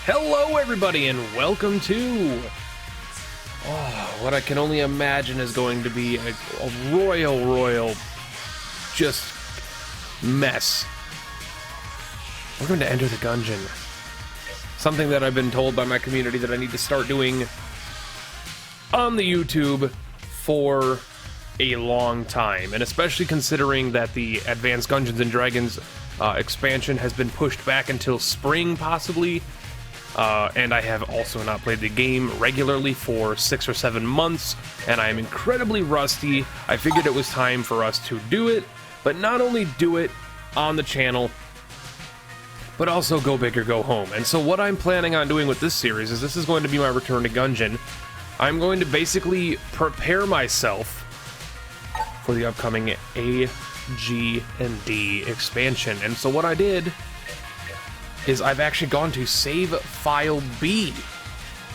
Hello everybody and welcome to what I can only imagine is going to be a royal just mess. We're going to enter the Gungeon. Something that I've been told by my community that I need to start doing on the YouTube for a long time, and especially considering that the Advanced Dungeons and Dragons expansion has been pushed back until spring possibly. And I have also not played the game regularly for 6 or 7 months, and I am incredibly rusty. I figured it was time for us to do it, but not only do it on the channel, but also go big or go home. And so what I'm planning on doing with this series is this is going to be my return to Gungeon. I'm going to basically prepare myself for the upcoming A, G, and D expansion. And so what I did is I've actually gone to save file B.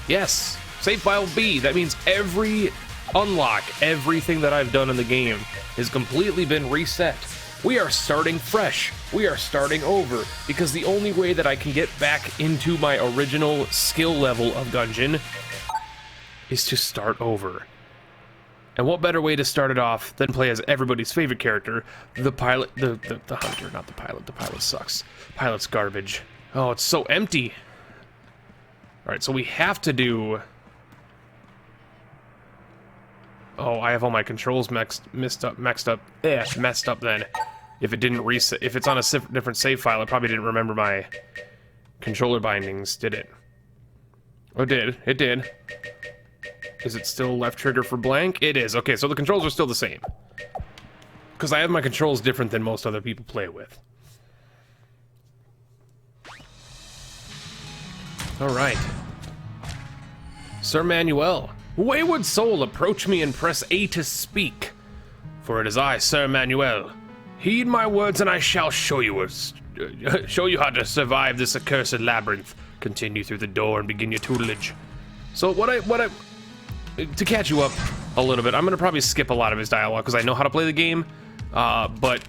Yes, save file B. That means every unlock, everything that I've done in the game has completely been reset. We are starting fresh. We are starting over, because the only way that I can get back into my original skill level of Gungeon is to start over. And what better way to start it off than play as everybody's favorite character, the pilot, the hunter, not the pilot. The pilot sucks. Pilot's garbage. Oh, it's so empty. Alright, so we have to do... Oh, I have all my controls messed up then. If it didn't reset, if it's on a different save file, it probably didn't remember my controller bindings, did it? Oh, it did. It did. Is it still left trigger for blank? It is. Okay, so the controls are still the same. Because I have my controls different than most other people play with. Alright. Sir Manuel, wayward soul, approach me and press A to speak. For it is I, Sir Manuel. Heed my words and I shall show you how to survive this accursed labyrinth. Continue through the door and begin your tutelage. So to catch you up a little bit, I'm going to probably skip a lot of his dialogue because I know how to play the game, but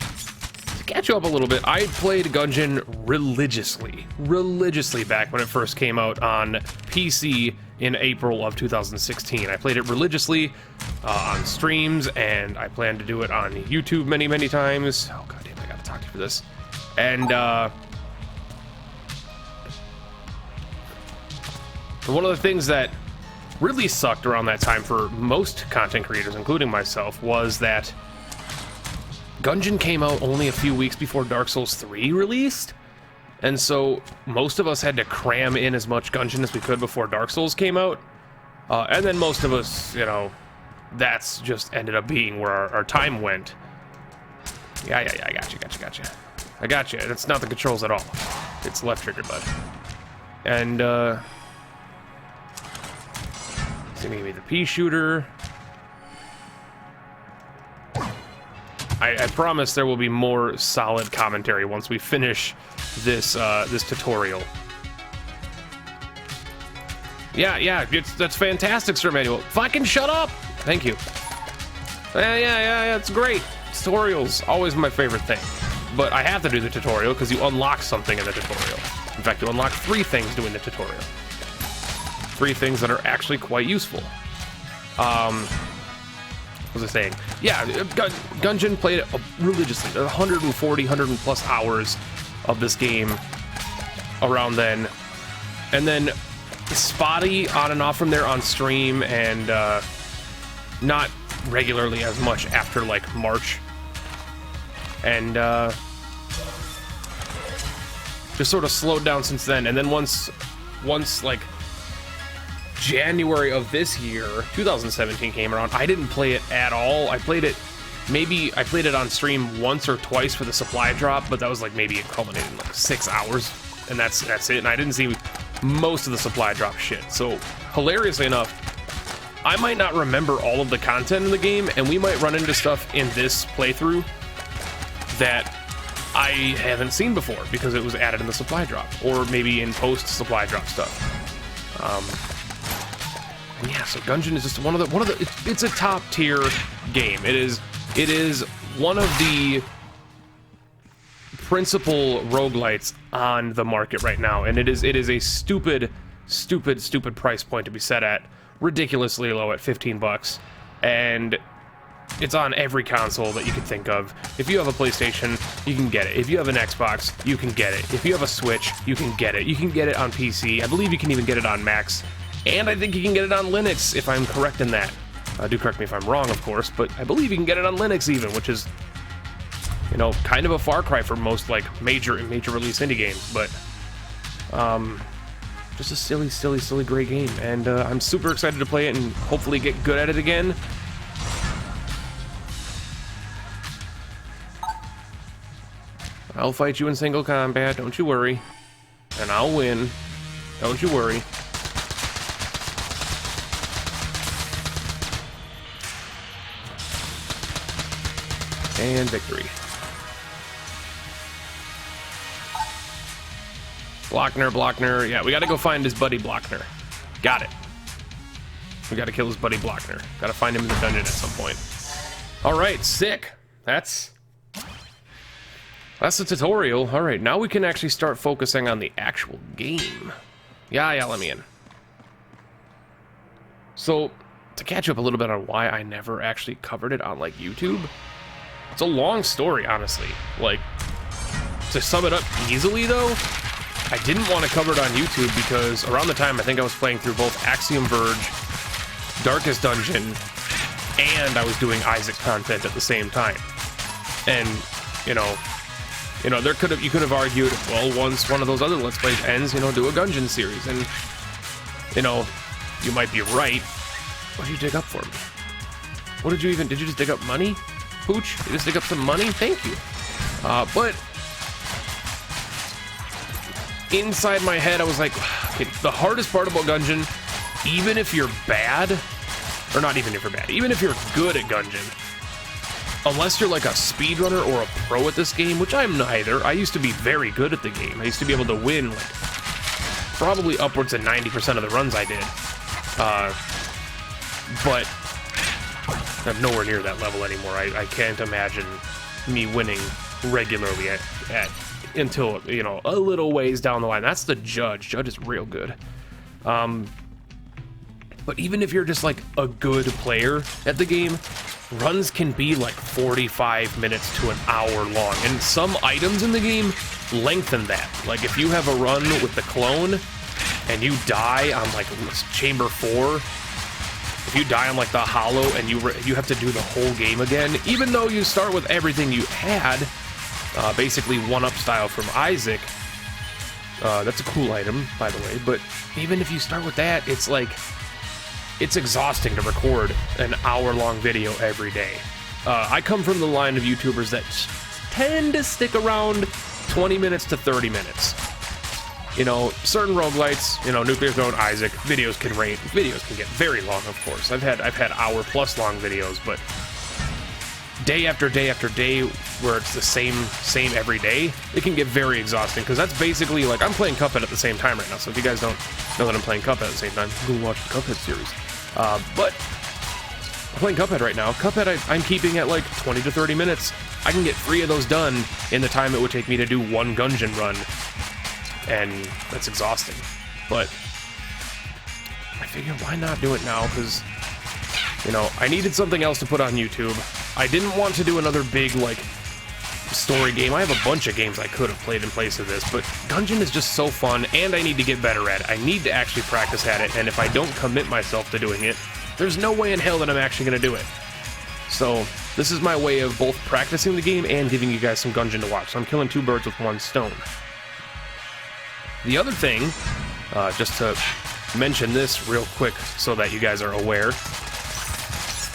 to catch you up a little bit, I played Gungeon religiously back when it first came out on PC in April of 2016. I played it religiously on streams, and I plan to do it on YouTube many times. Oh god damn, I gotta talk to you for this. And one of the things that really sucked around that time for most content creators, including myself, was that Gungeon came out only a few weeks before Dark Souls 3 released, and so most of us had to cram in as much Gungeon as we could before Dark Souls came out, and then most of us, you know, that's just ended up being where our time went. Yeah, I got you. I got you. It's not the controls at all. It's left trigger, bud. And, it's gonna give me the pea shooter. I promise there will be more solid commentary once we finish this this tutorial. Yeah, that's fantastic, Sir Manuel. Fucking shut up! Thank you. Yeah, it's great. Tutorials, always my favorite thing. But I have to do the tutorial because you unlock something in the tutorial. In fact, you unlock 3 things doing the tutorial. 3 things that are actually quite useful. What was I saying? Yeah, Gungeon played it religiously. 140, 100 plus hours of this game around then. And then spotty on and off from there on stream, and not regularly as much after like March. And just sort of slowed down since then. And then once like January of this year, 2017 came around, I didn't play it at all. I played it on stream once or twice for the supply drop, but that was like maybe it culminated in like 6 hours, and that's it. And I didn't see most of the supply drop shit. So hilariously enough, I might not remember all of the content in the game, and we might run into stuff in this playthrough that I haven't seen before because it was added in the supply drop, or maybe in post supply drop stuff. And yeah, so Gungeon is just one of the it's a top tier game. It is one of the principal roguelites on the market right now, and it is a stupid price point to be set at, ridiculously low at 15 bucks, and it's on every console that you can think of. If you have a PlayStation, you can get it. If you have an Xbox, you can get it. If you have a Switch, you can get it. You can get it on PC. I believe you can even get it on Macs, and I think you can get it on Linux, if I'm correct in that. Do correct me if I'm wrong, of course, but I believe you can get it on Linux even, which is, you know, kind of a far cry for most, like, major release indie games, but just a silly great game, and I'm super excited to play it and hopefully get good at it again. I'll fight you in single combat, don't you worry, and I'll win, don't you worry. And victory. Blockner. Yeah, we gotta go find his buddy Blockner. Got it. We gotta kill his buddy Blockner. Gotta find him in the dungeon at some point. Alright, sick. That's the tutorial. Alright, now we can actually start focusing on the actual game. Yeah, let me in. So, to catch up a little bit on why I never actually covered it on, like, YouTube, it's a long story, honestly. Like, to sum it up easily, though, I didn't want to cover it on YouTube because around the time I think I was playing through both Axiom Verge, Darkest Dungeon, and I was doing Isaac content at the same time. And, you know, you could have argued, well, once one of those other Let's Plays ends, you know, do a Gungeon series, and, you know, you might be right. What did you dig up for me? What did you just dig up money? Pooch, you just dig up some money? Thank you. But inside my head, I was like, okay, the hardest part about Gungeon, even if you're bad, or not even if you're bad, even if you're good at Gungeon, unless you're like a speedrunner or a pro at this game, which I'm neither. I used to be very good at the game. I used to be able to win, like, probably upwards of 90% of the runs I did. But I'm nowhere near that level anymore. I can't imagine me winning regularly until, you know, a little ways down the line. That's the Judge. Judge is real good. But even if you're just like a good player at the game, runs can be like 45 minutes to an hour long, and some items in the game lengthen that. Like if you have a run with the clone and you die on like chamber 4, if you die on like the hollow and you have to do the whole game again, even though you start with everything you had, basically 1-up style from Isaac. That's a cool item, by the way, but even if you start with that, it's like, it's exhausting to record an hour-long video every day. I come from the line of YouTubers that tend to stick around 20 minutes to 30 minutes. You know, certain roguelites, you know, Nuclear Throne, Isaac, videos can get very long, of course. I've had hour-plus long videos, but day after day after day, where it's the same every day, it can get very exhausting, because that's basically, like, I'm playing Cuphead at the same time right now, so if you guys don't know that I'm playing Cuphead at the same time, go watch the Cuphead series. But I'm playing Cuphead right now. Cuphead, I'm keeping at like 20 to 30 minutes. I can get 3 of those done in the time it would take me to do 1 Gungeon run, and that's exhausting. But I figure, why not do it now? Because, you know, I needed something else to put on YouTube. I didn't want to do another big, like, story game. I have a bunch of games I could have played in place of this, but Gungeon is just so fun, and I need to get better at it. I need to actually practice at it, and if I don't commit myself to doing it, there's no way in hell that I'm actually going to do it. So this is my way of both practicing the game and giving you guys some Gungeon to watch. So I'm killing 2 birds with 1 stone. The other thing, just to mention this real quick so that you guys are aware,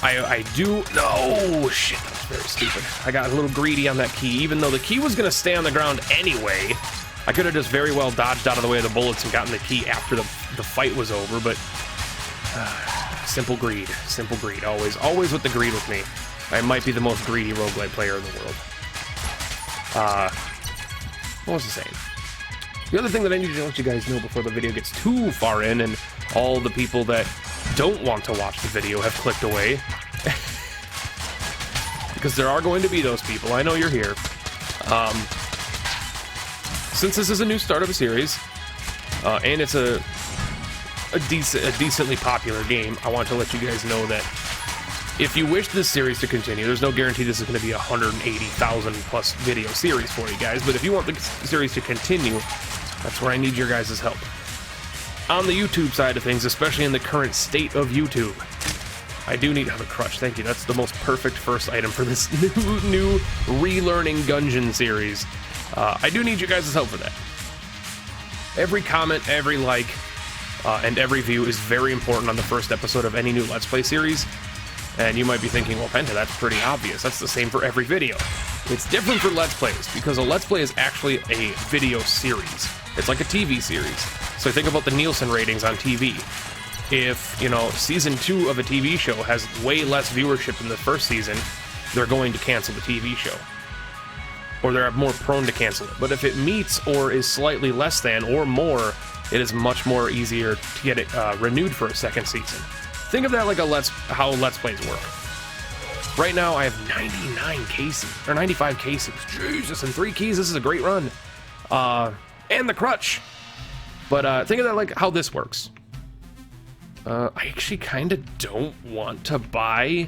I do... No! Shit, that was very stupid. I got a little greedy on that key, even though the key was going to stay on the ground anyway. I could have just very well dodged out of the way of the bullets and gotten the key after the fight was over, but... simple greed. Simple greed. Always with the greed with me. I might be the most greedy roguelite player in the world. What was I saying? The other thing that I need to let you guys know before the video gets too far in and all the people that don't want to watch the video have clicked away, because there are going to be those people. I know you're here. since this is a new start of a series, and it's a decently popular game, I want to let you guys know that if you wish this series to continue, there's no guarantee this is going to be a 180,000 plus video series for you guys, but if you want the series to continue, that's where I need your guys' help. On the YouTube side of things, especially in the current state of YouTube, I do need to have a crush. Thank you. That's the most perfect first item for this new relearning Gungeon series. I do need you guys' help for that. Every comment, every like, and every view is very important on the first episode of any new Let's Play series. And you might be thinking, well, Penta, that's pretty obvious. That's the same for every video. It's different for Let's Plays, because a Let's Play is actually a video series. It's like a TV series. So think about the Nielsen ratings on TV. If, you know, season 2 of a TV show has way less viewership than the first season, they're going to cancel the TV show. Or they're more prone to cancel it. But if it meets or is slightly less than or more, it is much more easier to get it renewed for a second season. Think of that like how Let's Plays work. Right now, I have 99 cases, or 95 cases. Jesus, and 3 keys, this is a great run. And the crutch. But think of that like how this works. I actually kind of don't want to buy...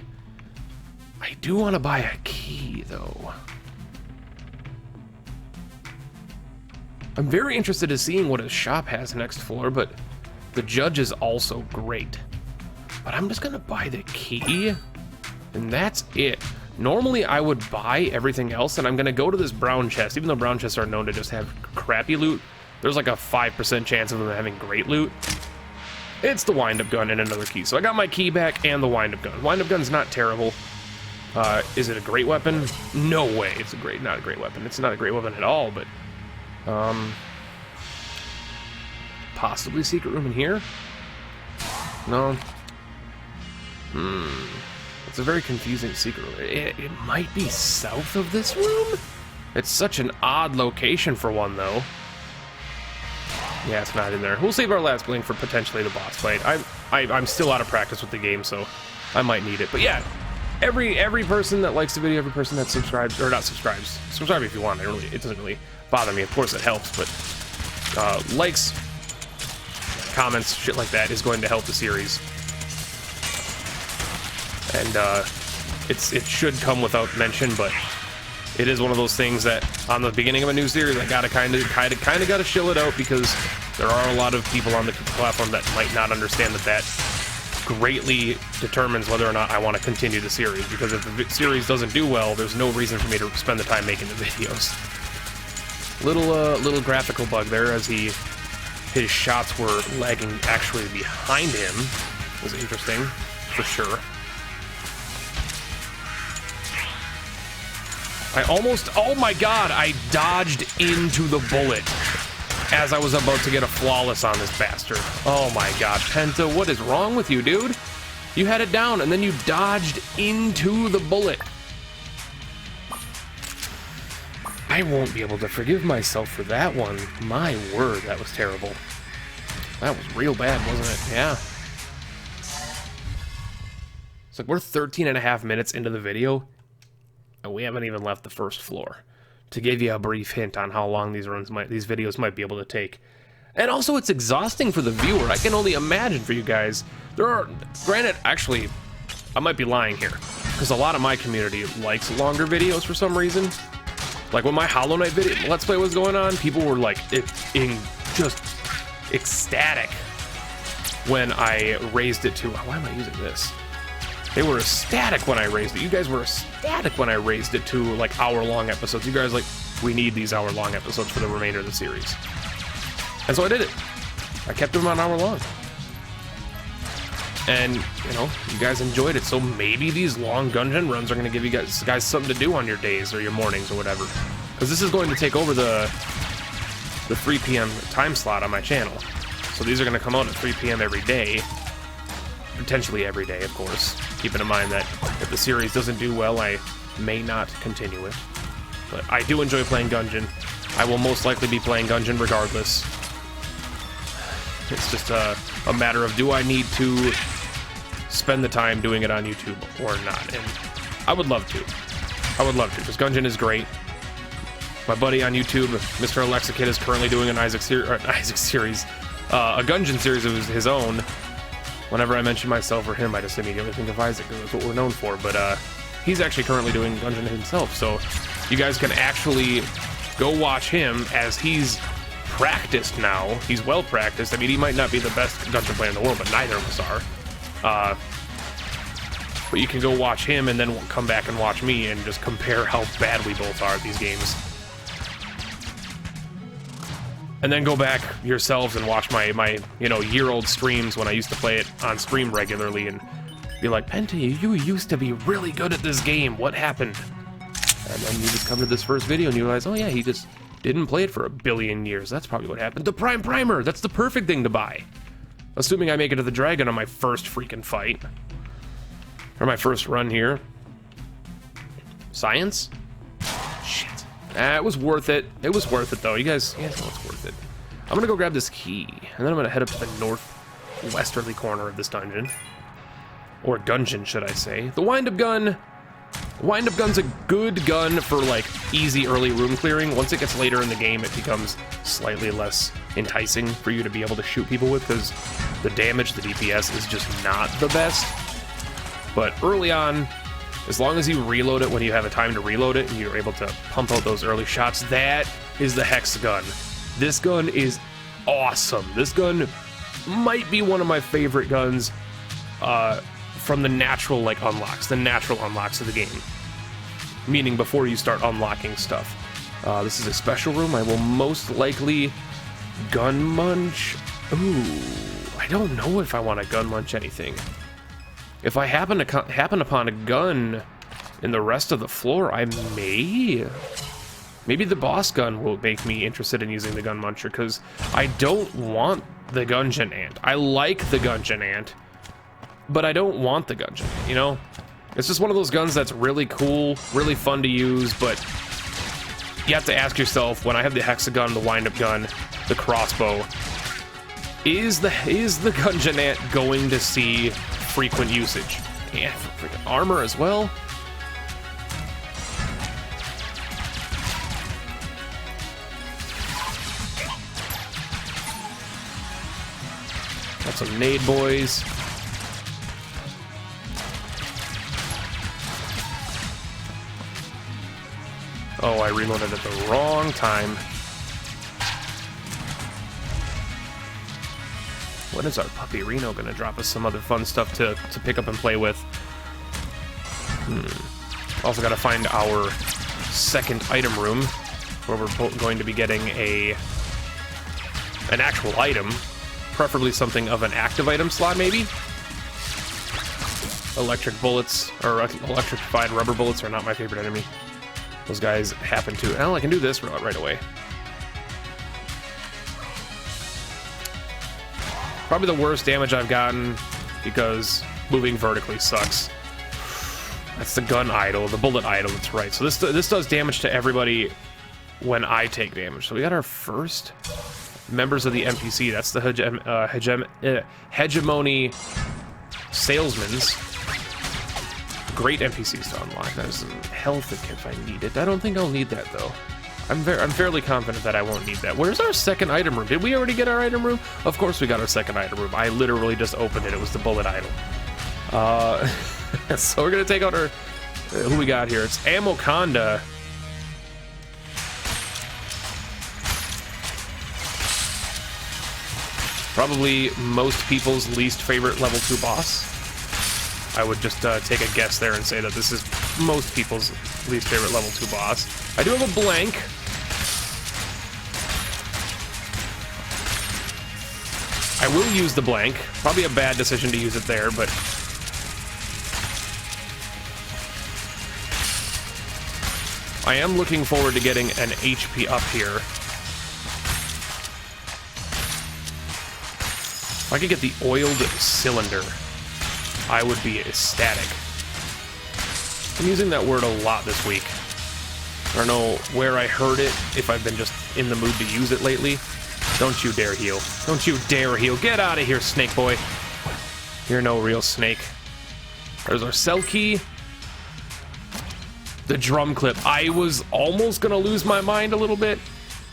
I do want to buy a key, though. I'm very interested in seeing what his shop has next floor, but the judge is also great. But I'm just gonna buy the key, and that's it. Normally I would buy everything else, and I'm gonna go to this brown chest. Even though brown chests are known to just have crappy loot, there's like a 5% chance of them having great loot. It's the wind-up gun and another key. So I got my key back and the wind-up gun. Wind-up gun's not terrible. Is it a great weapon? No way. It's not a great weapon. It's not a great weapon at all, but possibly secret room in here? No. It's a very confusing secret room. It might be south of this room? It's such an odd location for one, though. Yeah, it's not in there. We'll save our last blink for potentially the boss fight. I'm still out of practice with the game, so I might need it. But yeah, every person that likes the video, every person that subscribes, or not subscribes, subscribe if you want. It doesn't really bother me. Of course, it helps, but likes, comments, shit like that is going to help the series. And it should come without mention, but it is one of those things that on the beginning of a new series, I gotta kind of gotta shill it out, because there are a lot of people on the platform that might not understand that greatly determines whether or not I want to continue the series. Because if the series doesn't do well, there's no reason for me to spend the time making the videos. Little graphical bug there, as his shots were lagging actually behind him. Was interesting, for sure. Oh my god, I dodged into the bullet as I was about to get a flawless on this bastard. Oh my god, Penta, what is wrong with you, dude? You had it down and then you dodged into the bullet. I won't be able to forgive myself for that one. My word, that was terrible. That was real bad, wasn't it? Yeah. It's like we're 13.5 minutes into the video, and we haven't even left the first floor. To give you a brief hint on how long these videos might be able to take. And also, it's exhausting for the viewer. I can only imagine for you guys. Granted, actually, I might be lying here, because a lot of my community likes longer videos for some reason. Like when my Hollow Knight video Let's Play was going on, people were like just ecstatic when I raised it to. Why am I using this? They were ecstatic when I raised it. You guys were ecstatic when I raised it to like hour-long episodes. You guys like, we need these hour-long episodes for the remainder of the series. And so I did it. I kept them on hour-long. And, you know, you guys enjoyed it. So maybe these long Gungeon runs are going to give you guys something to do on your days or your mornings or whatever. Because this is going to take over the 3 p.m. time slot on my channel. So these are going to come out at 3 p.m. every day. Potentially every day, of course. Keeping in mind that if the series doesn't do well, I may not continue it. But I do enjoy playing Gungeon. I will most likely be playing Gungeon regardless. It's just a matter of, do I need to spend the time doing it on YouTube or not? And I would love to. I would love to, because Gungeon is great. My buddy on YouTube, Mr. Alexa Kid, is currently doing an Isaac series, a Gungeon series of his own. Whenever I mention myself or him, I just immediately think of Isaac, because that's what we're known for. But he's actually currently doing Gungeon himself, so you guys can actually go watch him as he's practiced now. He's well practiced. I mean, he might not be the best Gungeon player in the world, but neither of us are. But you can go watch him and then come back and watch me and just compare how bad we both are at these games. And then go back yourselves and watch my year-old streams when I used to play it on stream regularly and be like, Penta, you used to be really good at this game. What happened? And then you just come to this first video and you realize, oh yeah, he just didn't play it for a billion years. That's probably what happened. The Prime Primer! That's the perfect thing to buy. Assuming I make it to the Dragon on my first freaking fight. Or my first run here. Science? Shit. It was worth it. It was worth it, though. You guys know it's worth it. I'm gonna go grab this key, and then I'm gonna head up to the northwesterly corner of this dungeon. Or Gungeon, should I say. The wind-up gun. Wind-up gun's a good gun for, like, easy early room clearing. Once it gets later in the game, it becomes slightly less enticing for you to be able to shoot people with, because the damage, the DPS, is just not the best. But early on, as long as you reload it when you have a time to reload it and you're able to pump out those early shots, that is the Hex gun. This gun is awesome. This gun might be one of my favorite guns from the natural unlocks, the natural unlocks of the game. Meaning before you start unlocking stuff. This is a special room. I will most likely gun munch. Ooh, I don't know if I want to gun munch anything. If I happen upon a gun in the rest of the floor, I may. Maybe the boss gun will make me interested in using the gun muncher, because I don't want the Gungeon ant. I like the Gungeon ant, but I don't want the Gungeon, you know? It's just one of those guns that's really cool, really fun to use, but you have to ask yourself, when I have the hexagon, the wind-up gun, the crossbow, is the Gungeon ant going to see frequent usage? Yeah, freaking armor as well. Got some nade boys. Oh, I reloaded at the wrong time. When is our puppy Reno gonna drop us some other fun stuff to pick up and play with? Also gotta find our second item room, where we're going to be getting an actual item, preferably something of an active item slot, maybe? Electric bullets, or electrified rubber bullets are not my favorite enemy. Those guys happen to... Well, I can do this right away. Probably the worst damage I've gotten, because moving vertically sucks. That's the gun idle, the bullet idle, that's right. So this does damage to everybody when I take damage. So we got our first members of the NPC. That's the Hegemony Salesmen's. Great NPCs to unlock. That is some health if I need it. I don't think I'll need that, though. I'm fairly confident that I won't need that. Where's our second item room? Did we already get our item room? Of course we got our second item room. I literally just opened it. It was the bullet idol. So we're gonna take out our... who we got here? It's Amoconda. Probably most people's least favorite level 2 boss. I would just take a guess there and say that this is most people's least favorite level 2 boss. I do have a blank. I will use the blank. Probably a bad decision to use it there, but... I am looking forward to getting an HP up here. If I could get the oiled cylinder, I would be ecstatic. I'm using that word a lot this week. I don't know where I heard it, if I've been just in the mood to use it lately. Don't you dare heal. Don't you dare heal. Get out of here, snake boy. You're no real snake. There's our cell key. The drum clip. I was almost gonna lose my mind a little bit.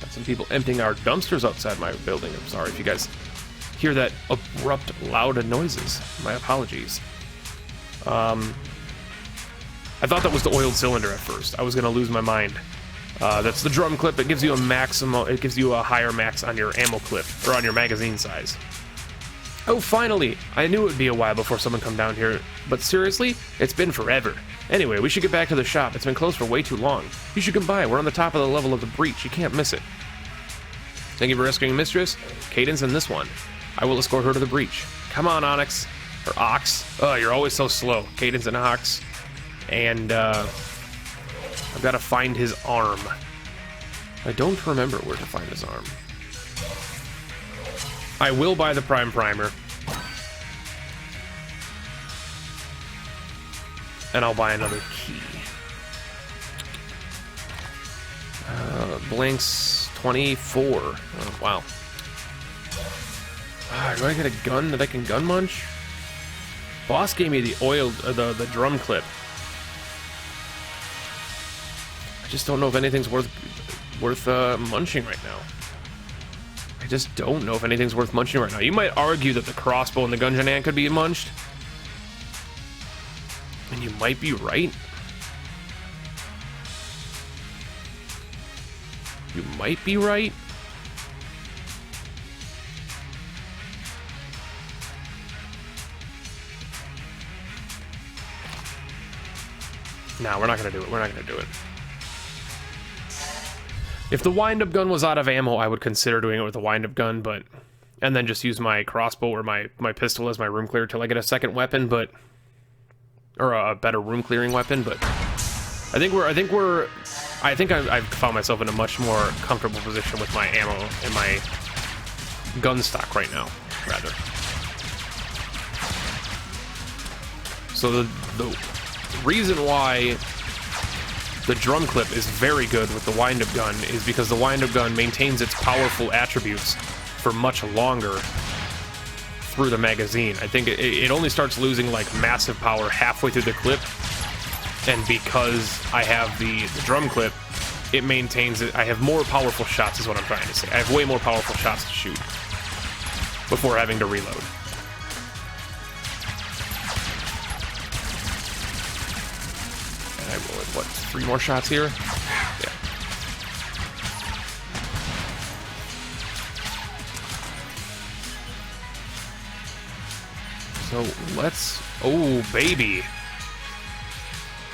Got some people emptying our dumpsters outside my building. I'm sorry if you guys hear that abrupt, loud noises. My apologies. I thought that was the oiled cylinder at first. I was gonna lose my mind. That's the drum clip. It gives you a maximum. It gives you a higher max on your ammo clip or on your magazine size. Oh, finally! I knew it would be a while before someone come down here, but seriously, it's been forever. Anyway, we should get back to the shop. It's been closed for way too long. You should come by. We're on the top of the level of the breach. You can't miss it. Thank you for rescuing Mistress. Cadence and this one. I will escort her to the breach. Come on, Onyx. Or Ox. Oh, you're always so slow. Cadence and Ox. And, I've got to find his arm. I don't remember where to find his arm. I will buy the Prime Primer. And I'll buy another key. Blanks 24. Oh, wow. Do I get a gun that I can gun munch? Boss gave me the oiled, the drum clip. I just don't know if anything's worth munching right now. I just don't know if anything's worth munching right now. You might argue that the crossbow and the Gungeon ant could be munched. And you might be right. You might be right. No, we're not gonna do it. We're not gonna do it. If the wind-up gun was out of ammo, I would consider doing it with a wind-up gun, but... And then just use my crossbow or my pistol as my room clear till I get a second weapon, but... Or a better room-clearing weapon, but... I think I've found myself in a much more comfortable position with my ammo and my gun stock right now, rather. So the reason why the drum clip is very good with the wind-up gun is because the wind-up gun maintains its powerful attributes for much longer through the magazine. I think it only starts losing like massive power halfway through the clip, and because I have the drum clip, it maintains it. I have more powerful shots is what I'm trying to say. I have way more powerful shots to shoot before having to reload. I rolled, what, 3 more shots here? Yeah. So let's... Oh, baby.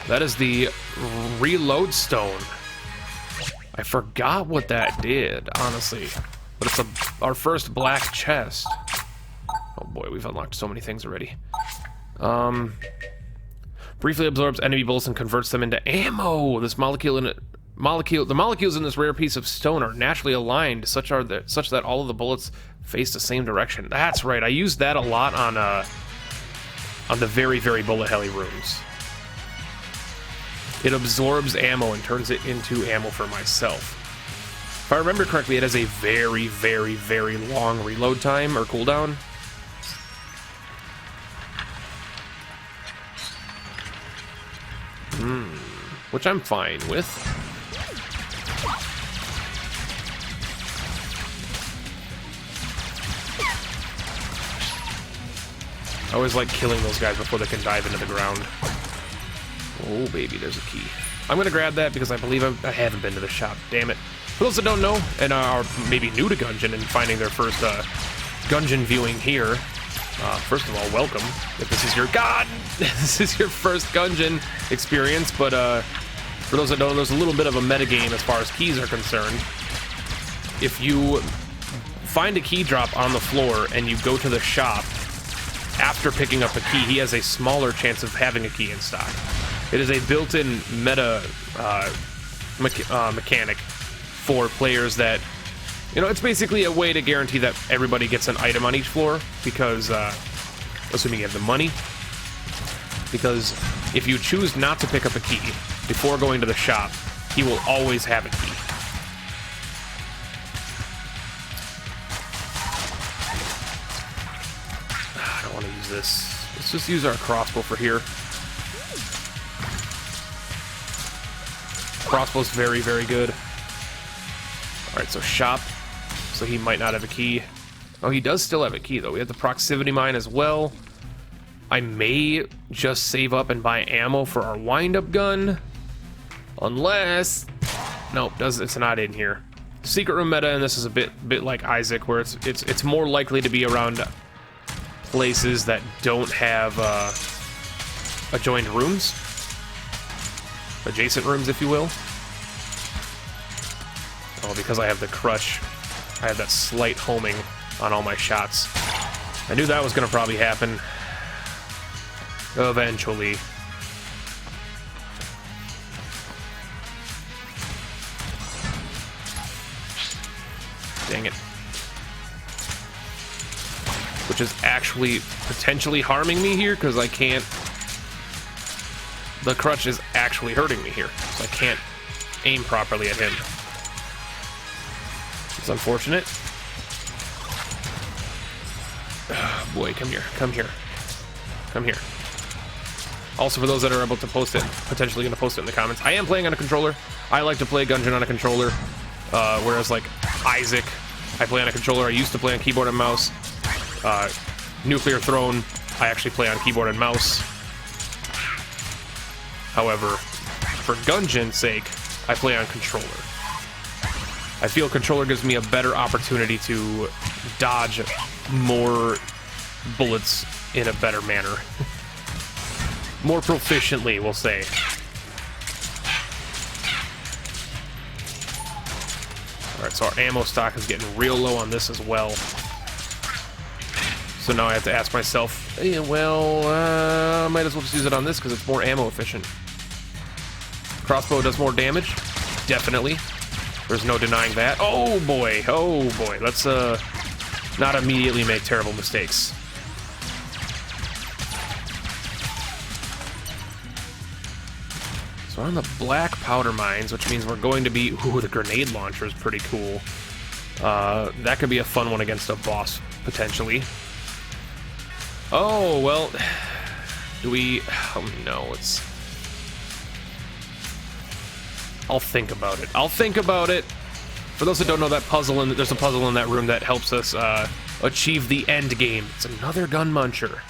That is the reload stone. I forgot what that did, honestly. But it's our first black chest. Oh boy, we've unlocked so many things already. Briefly absorbs enemy bullets and converts them into ammo. This the molecules in this rare piece of stone are naturally aligned, such that all of the bullets face the same direction. That's right. I used that a lot on the very, very bullet heli rooms. It absorbs ammo and turns it into ammo for myself. If I remember correctly, it has a very, very, very long reload time or cooldown. Which I'm fine with. I always like killing those guys before they can dive into the ground. Oh, baby, there's a key. I'm gonna grab that because I believe I haven't been to the shop. Damn it. For those that don't know, and are maybe new to Gungeon and finding their first Gungeon viewing here, first of all, welcome. If this is your this is your first Gungeon experience, but for those that don't know, there's a little bit of a metagame as far as keys are concerned. If you find a key drop on the floor and you go to the shop after picking up a key, he has a smaller chance of having a key in stock. It is a built-in meta mechanic for players that, you know, it's basically a way to guarantee that everybody gets an item on each floor, because, assuming you have the money, because if you choose not to pick up a key before going to the shop, he will always have a key. I don't want to use this. Let's just use our crossbow for here. Crossbow's very, very good. Alright, so shop. So he might not have a key. Oh, he does still have a key, though. We have the proximity mine as well. I may just save up and buy ammo for our wind-up gun. Unless... Nope, it's not in here. Secret room meta, and this is a bit like Isaac, where it's more likely to be around places that don't have adjoined rooms. Adjacent rooms, if you will. Oh, because I have the crush, I have that slight homing on all my shots. I knew that was going to probably happen. Eventually. Dang it. Which is actually potentially harming me here, because I can't... The crutch is actually hurting me here, so I can't aim properly at him. It's unfortunate. Oh, boy, come here, come here. Come here. Also, for those that are able to post it, potentially going to post it in the comments, I am playing on a controller. I like to play Gungeon on a controller, whereas, like, Isaac, I play on a controller. I used to play on keyboard and mouse. Nuclear Throne, I actually play on keyboard and mouse. However, for Gungeon's sake, I play on controller. I feel controller gives me a better opportunity to dodge more bullets in a better manner. More proficiently, we'll say. Alright, so our ammo stock is getting real low on this as well. So now I have to ask myself, hey, well, I might as well just use it on this because it's more ammo efficient. Crossbow does more damage, definitely. There's no denying that. Oh boy, let's not immediately make terrible mistakes. So we're on the black powder mines, which means we're going to be... Ooh, the grenade launcher is pretty cool. That could be a fun one against a boss, potentially. Oh, well... Do we... Oh, no, it's... I'll think about it. I'll think about it. For those that don't know that puzzle, there's a puzzle in that room that helps us achieve the end game. It's another gun muncher.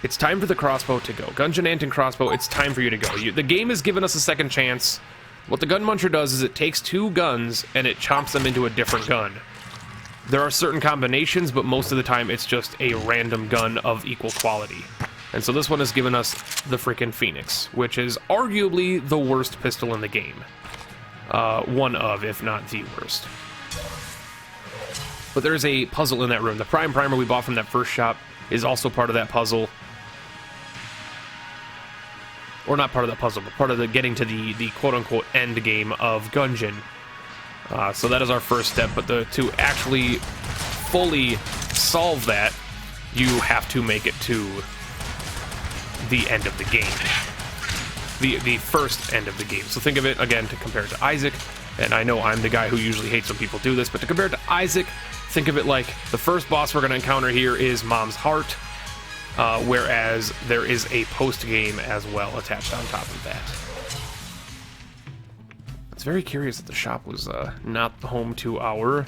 It's time for the crossbow to go. Gungeon and crossbow, it's time for you to go. The game has given us a second chance. What the gun muncher does is it takes two guns and it chomps them into a different gun. There are certain combinations, but most of the time it's just a random gun of equal quality. And so this one has given us the freaking Phoenix, which is arguably the worst pistol in the game. One of, if not the worst. But there is a puzzle in that room. The prime primer we bought from that first shop is also part of that puzzle. Or not part of that puzzle, but part of the getting to the quote-unquote end game of Gungeon. So that is our first step, but to actually fully solve that, you have to make it to the end of the game. The first end of the game. So think of it, again, to compare it to Isaac, and I know I'm the guy who usually hates when people do this, but to compare it to Isaac, think of it like the first boss we're going to encounter here is Mom's Heart, whereas there is a post-game as well attached on top of that. It's very curious that the shop was not home to our...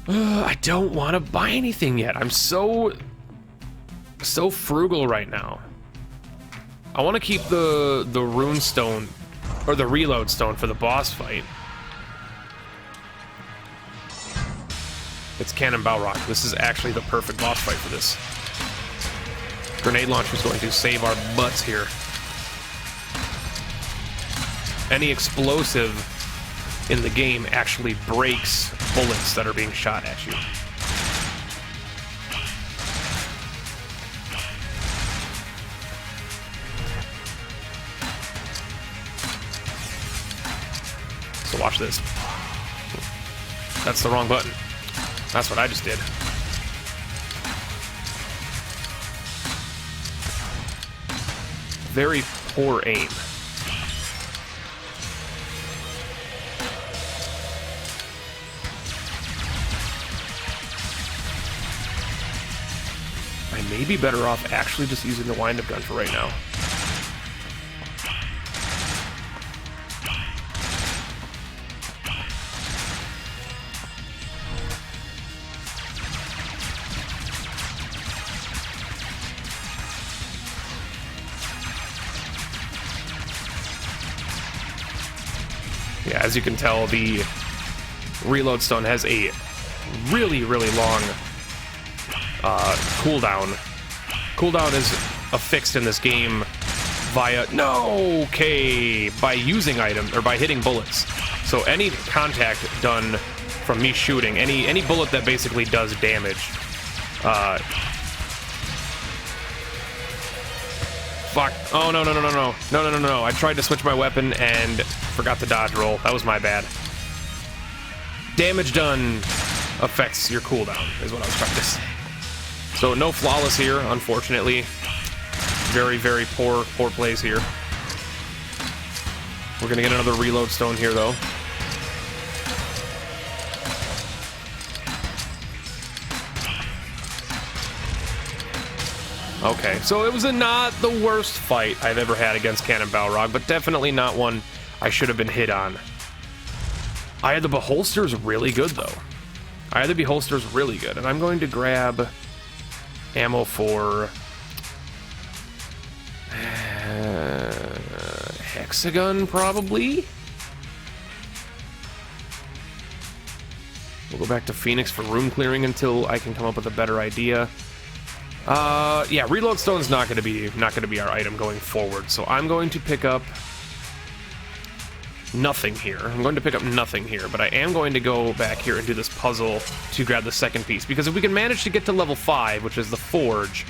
I don't want to buy anything yet. I'm so frugal right now. I want to keep the rune stone, or the reload stone for the boss fight. It's Cannon Balrog. This is actually the perfect boss fight for this. Grenade launcher is going to save our butts here. Any explosive in the game actually breaks bullets that are being shot at you. So watch this. That's the wrong button. That's what I just did. Very poor aim. I may be better off actually just using the wind-up gun for right now. Yeah, as you can tell, the reload stone has a really, really long cooldown. Cooldown is affixed in this game via by using items or by hitting bullets. So any contact done from me shooting, any bullet that basically does damage, fuck. Oh, no. I tried to switch my weapon and forgot to dodge roll. That was my bad. Damage done affects your cooldown, is what I was trying to say. So no flawless here, unfortunately. Very, very poor plays here. We're gonna get another reload stone here, though. Okay, so it was not the worst fight I've ever had against Cannon Balrog, but definitely not one I should have been hit on. Eye of the Beholster's really good, though. Eye of the Beholster's really good, and I'm going to grab ammo for hexagon, probably. We'll go back to Phoenix for room clearing until I can come up with a better idea. Yeah, reload stone's not gonna be our item going forward, so I'm going to pick up nothing here. I'm going to pick up nothing here, but I am going to go back here and do this puzzle to grab the second piece, because if we can manage to get to level 5, which is the forge,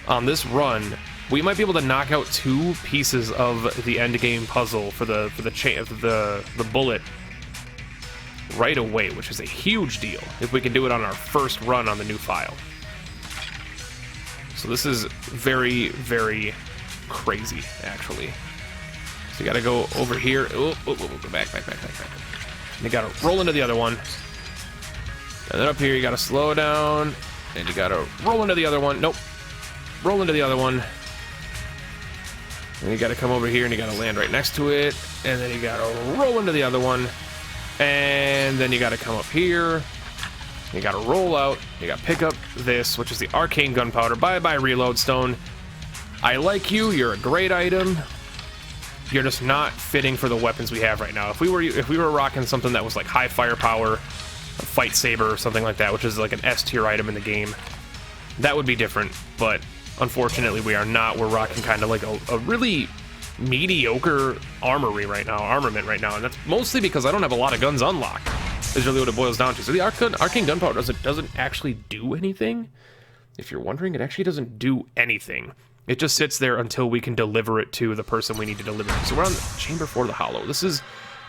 on this run, we might be able to knock out 2 pieces of the end game puzzle for the bullet right away, which is a huge deal if we can do it on our first run on the new file. So this is very, very crazy, actually. So you gotta go over here. Go back. You gotta roll into the other one. And then up here, you gotta slow down. And you gotta roll into the other one. Nope. Roll into the other one. And you gotta come over here and you gotta land right next to it. And then you gotta roll into the other one. And then you gotta come up here. You gotta roll out. You gotta pick up this, which is the arcane gunpowder. Bye-bye, reload stone. I like you. You're a great item. You're just not fitting for the weapons we have right now. If we were rocking something that was like high firepower, a fight saber or something like that, which is like an S tier item in the game, that would be different. But unfortunately, we are not. We're rocking kind of like a really mediocre armament right now, and that's mostly because I don't have a lot of guns unlocked. Is really what it boils down to. So the arcane gunpowder doesn't actually do anything. If you're wondering, it actually doesn't do anything. It just sits there until we can deliver it to the person we need to deliver it to. So we're on Chamber 4 of the Hollow. This is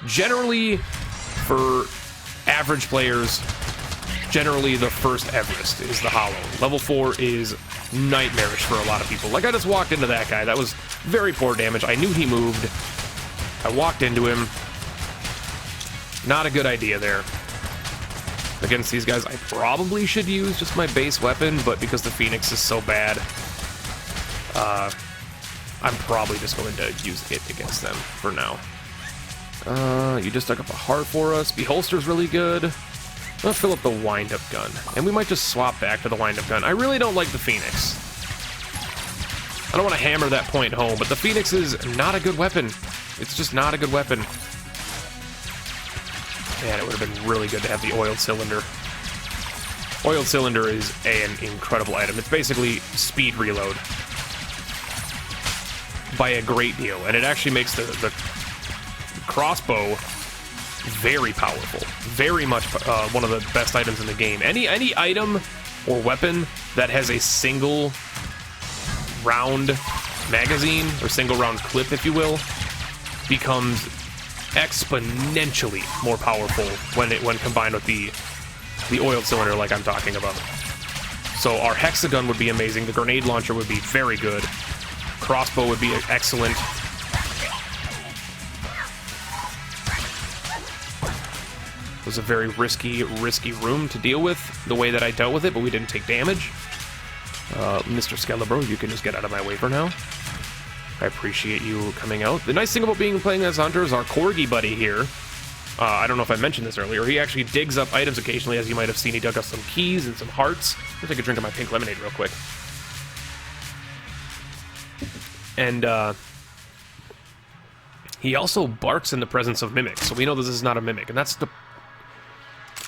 generally, for average players, generally the first Everest is the Hollow. Level 4 is nightmarish for a lot of people. Like, I just walked into that guy. That was very poor damage. I knew he moved. I walked into him. Not a good idea there. Against these guys, I probably should use just my base weapon, but because the Phoenix is so bad, I'm probably just going to use it against them for now. You just dug up a heart for us. Beholster's really good. Let's fill up the wind-up gun. And we might just swap back to the wind-up gun. I really don't like the Phoenix. I don't want to hammer that point home, but the Phoenix is not a good weapon. It's just not a good weapon. Man, it would have been really good to have the oiled cylinder. Oiled cylinder is an incredible item. It's basically speed reload by a great deal, and it actually makes the crossbow very powerful. Very much one of the best items in the game. Any item or weapon that has a single round magazine, or single round clip, if you will, becomes exponentially more powerful when combined with the oiled cylinder, like I'm talking about. So our hexagon would be amazing. The grenade launcher would be very good. Crossbow would be excellent. It was a very risky room to deal with, the way that I dealt with it, but we didn't take damage. Mr. Skelebro, you can just get out of my way for now. I appreciate you coming out. The nice thing about playing as Hunter is our Corgi buddy here. I don't know if I mentioned this earlier. He actually digs up items occasionally, as you might have seen. He dug up some keys and some hearts. I'll take a drink of my pink lemonade real quick. And He also barks in the presence of mimics, so we know this is not a mimic, and that's the...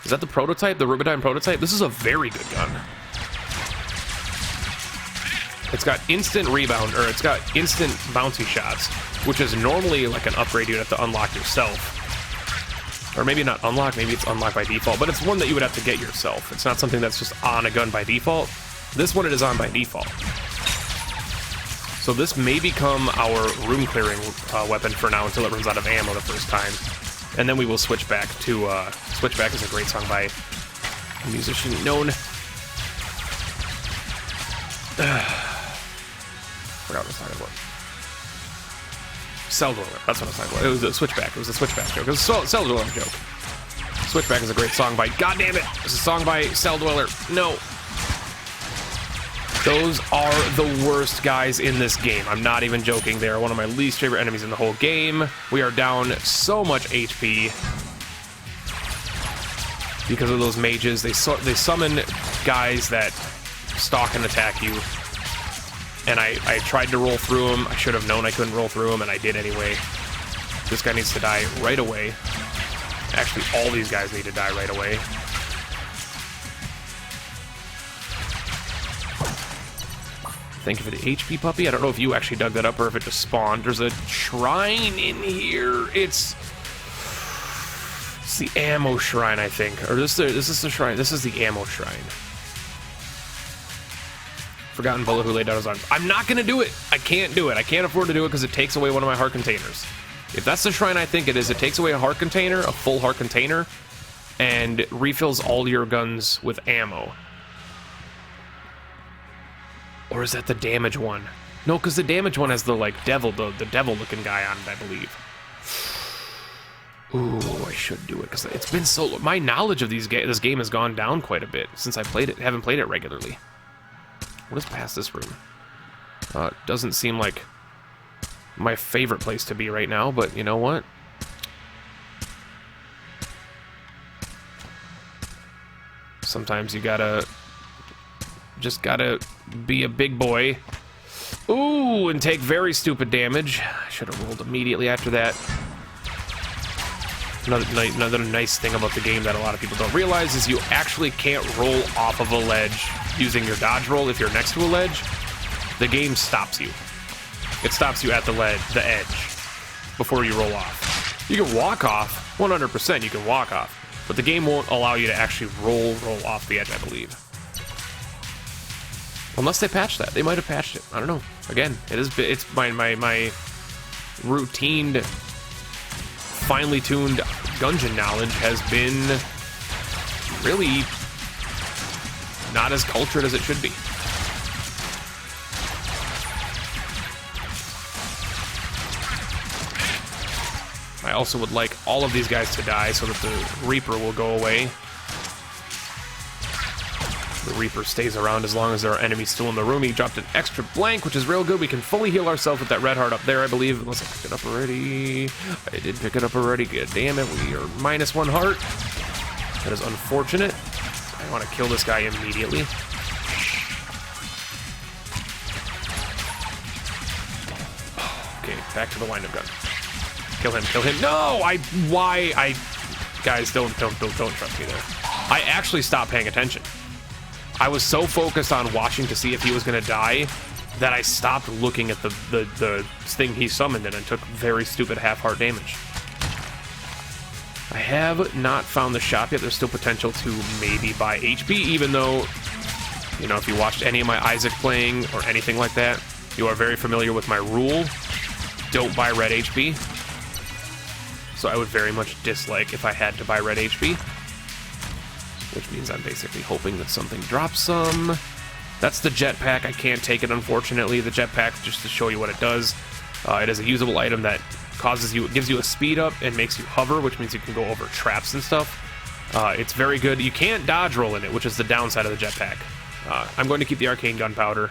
Is that the prototype? The Rubidyne prototype? This is a very good gun. It's got instant rebound, or it's got instant bouncy shots, which is normally like an upgrade you'd have to unlock yourself. Or maybe not unlock, maybe it's unlocked by default, but it's one that you would have to get yourself. It's not something that's just on a gun by default. This one it is on by default. So this may become our room clearing weapon for now until it runs out of ammo the first time. And then we will switch back to, Switchback is a great song by a musician known... forgot what I was talking about. Cell Dweller, that's what I was talking about. It was a Switchback, it was a Switchback joke. It was a Cell Dweller joke. Switchback is a great song by... God damn it! It's a song by Cell Dweller. No! Those are the worst guys in this game. I'm not even joking. They are one of my least favorite enemies in the whole game. We are down so much HP because of those mages. They summon guys that stalk and attack you. And I tried to roll through them. I should have known I couldn't roll through them, and I did anyway. This guy needs to die right away. Actually, all these guys need to die right away. Thank you for the HP puppy. I don't know if you actually dug that up or if it just spawned. There's a shrine in here. It's the ammo shrine, I think. Or this is the shrine. This is the ammo shrine. Forgotten Bullet who laid down his arms. I'm not going to do it. I can't do it. I can't afford to do it because it takes away one of my heart containers. If that's the shrine I think it is, it takes away a heart container, a full heart container, and refills all your guns with ammo. Or is that the damage one? No, because the damage one has the, like, devil, the devil-looking guy on it, I believe. Ooh, I should do it, because it's been so... My knowledge of this game has gone down quite a bit since I played it. Haven't played it regularly. What is past this room? Doesn't seem like my favorite place to be right now, but you know what? Sometimes you just gotta be a big boy. Ooh, and take very stupid damage. I should have rolled immediately after that. Another nice thing about the game that a lot of people don't realize is you actually can't roll off of a ledge using your dodge roll if you're next to a ledge. The game stops you. It stops you at the edge before you roll off. You can walk off, 100% you can walk off, but the game won't allow you to actually roll off the edge, I believe. Unless they patch that. They might have patched it. I don't know. Again, it's my routine, finely tuned Gungeon knowledge has been really not as cultured as it should be. I also would like all of these guys to die so that the Reaper will go away. The Reaper stays around as long as there are enemies still in the room. He dropped an extra blank, which is real good. We can fully heal ourselves with that red heart up there, I believe. Unless I picked it up already. I did pick it up already. God damn it. We are -1 heart. That is unfortunate. I want to kill this guy immediately. Okay, back to the wind-up gun. Kill him, kill him. No! Guys, don't trust me there. I actually stopped paying attention. I was so focused on watching to see if he was going to die that I stopped looking at the thing he summoned, and I took very stupid half-heart damage. I have not found the shop yet. There's still potential to maybe buy HP, even though, you know, if you watched any of my Isaac playing or anything like that, you are very familiar with my rule. Don't buy red HP. So I would very much dislike if I had to buy red HP. Which means I'm basically hoping that something drops some. That's the jetpack. I can't take it, unfortunately. The jetpack, just to show you what it does, it is a usable item that it gives you a speed up and makes you hover, which means you can go over traps and stuff. It's very good. You can't dodge roll in it, which is the downside of the jetpack. I'm going to keep the arcane gunpowder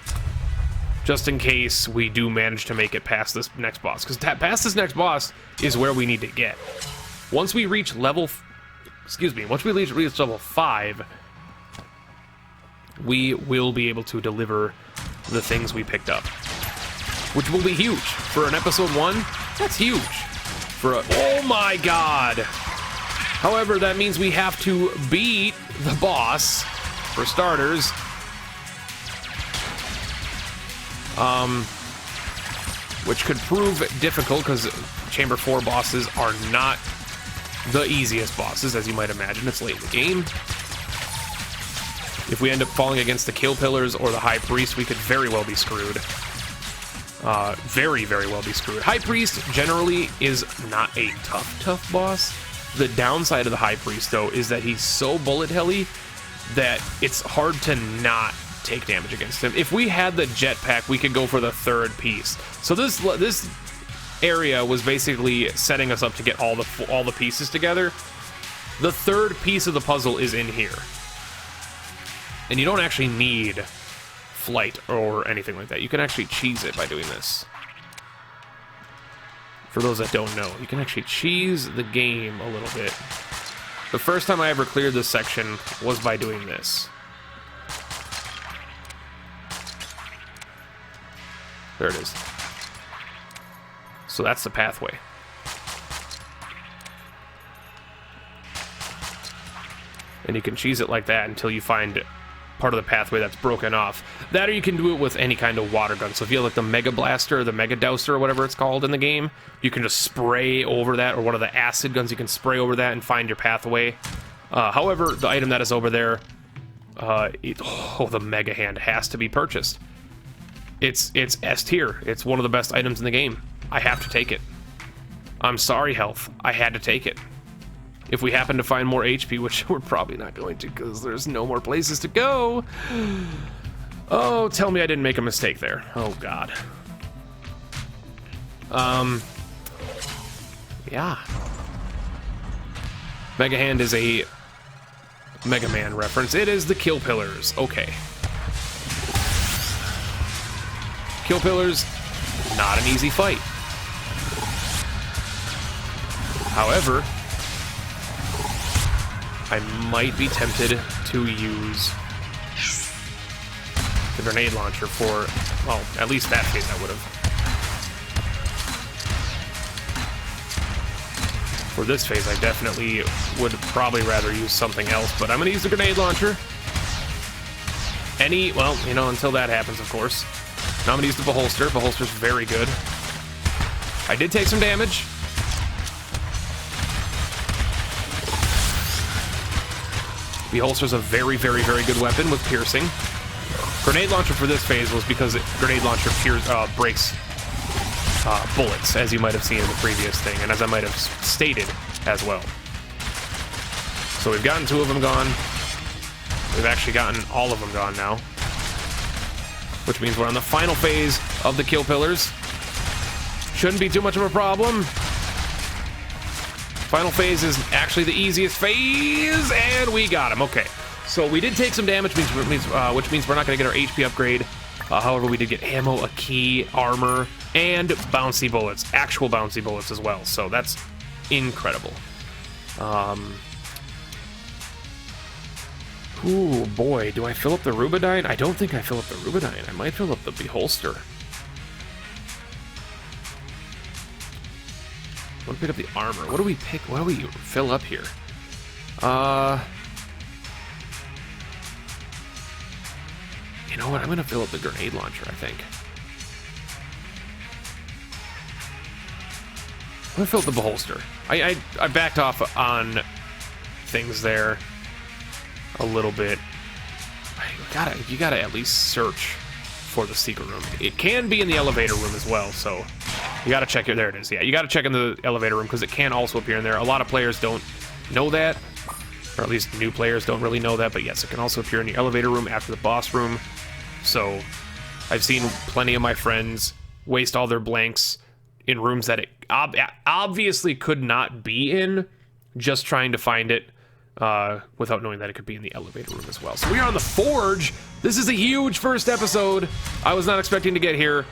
just in case we do manage to make it past this next boss, because past this next boss is where we need to get. Once we reach level... once we reach level 5, we will be able to deliver the things we picked up. Which will be huge. For an episode 1, that's huge. Oh my god! However, that means we have to beat the boss, for starters. Which could prove difficult, because Chamber 4 bosses are not the easiest bosses, as you might imagine. It's late in the game. If we end up falling against the Kill Pillars or the High Priest, we could very well be screwed. Very, very well be screwed. High Priest generally is not a tough boss. The downside of the High Priest, though, is that he's so bullet helly that it's hard to not take damage against him. If we had the jetpack, we could go for the third piece. So this area was basically setting us up to get all the pieces together. The third piece of the puzzle is in here. And you don't actually need flight or anything like that. You can actually cheese it by doing this. For those that don't know, you can actually cheese the game a little bit. The first time I ever cleared this section was by doing this. There it is. So that's the pathway. And you can cheese it like that until you find part of the pathway that's broken off. That, or you can do it with any kind of water gun. So if you have like the Mega Blaster or the Mega Douser or whatever it's called in the game, you can just spray over that, or one of the acid guns, you can spray over that and find your pathway. However, the item that is over there, the Mega Hand has to be purchased. It's S tier. It's one of the best items in the game. I have to take it. I'm sorry, health. I had to take it. If we happen to find more HP, which we're probably not going to because there's no more places to go. Oh, tell me I didn't make a mistake there. Oh, God. Yeah. Mega Hand is a Mega Man reference. It is the Kill Pillars. Okay. Kill Pillars, not an easy fight. However, I might be tempted to use the grenade launcher for, well, at least that phase I would have. For this phase, I definitely would probably rather use something else, but I'm going to use the grenade launcher. Well, you know, until that happens, of course. Now I'm going to use the Beholster. Beholster's very good. I did take some damage. Beholster's a very, very, very good weapon with piercing. Grenade launcher for this phase was because grenade launcher breaks bullets, as you might have seen in the previous thing, and as I might have stated as well. So we've gotten 2 of them gone. We've actually gotten all of them gone now, which means we're on the final phase of the Kill Pillars. Shouldn't be too much of a problem. Final phase is actually the easiest phase, and we got him. Okay, so we did take some damage, which means we're not going to get our HP upgrade. However, we did get ammo, a key, armor, and bouncy bullets. Actual bouncy bullets as well, so that's incredible. Ooh, boy, do I fill up the Rubidine? I don't think I fill up the Rubidine. I might fill up the Beholster. I want to pick up the armor. What do we pick? What do we fill up here? You know what? I'm going to fill up the grenade launcher, I think. I'm going to fill up the Beholster. I backed off on things there a little bit. You gotta at least search for the secret room. It can be in the elevator room as well, so you gotta check it. There it is. Yeah, you gotta check in the elevator room because it can also appear in there. A lot of players don't know that, or at least new players don't really know that, but yes, it can also appear in the elevator room after the boss room. So I've seen plenty of my friends waste all their blanks in rooms that it obviously could not be in, just trying to find it without knowing that it could be in the elevator room as well. So we are on the Forge. This is a huge first episode. I was not expecting to get here.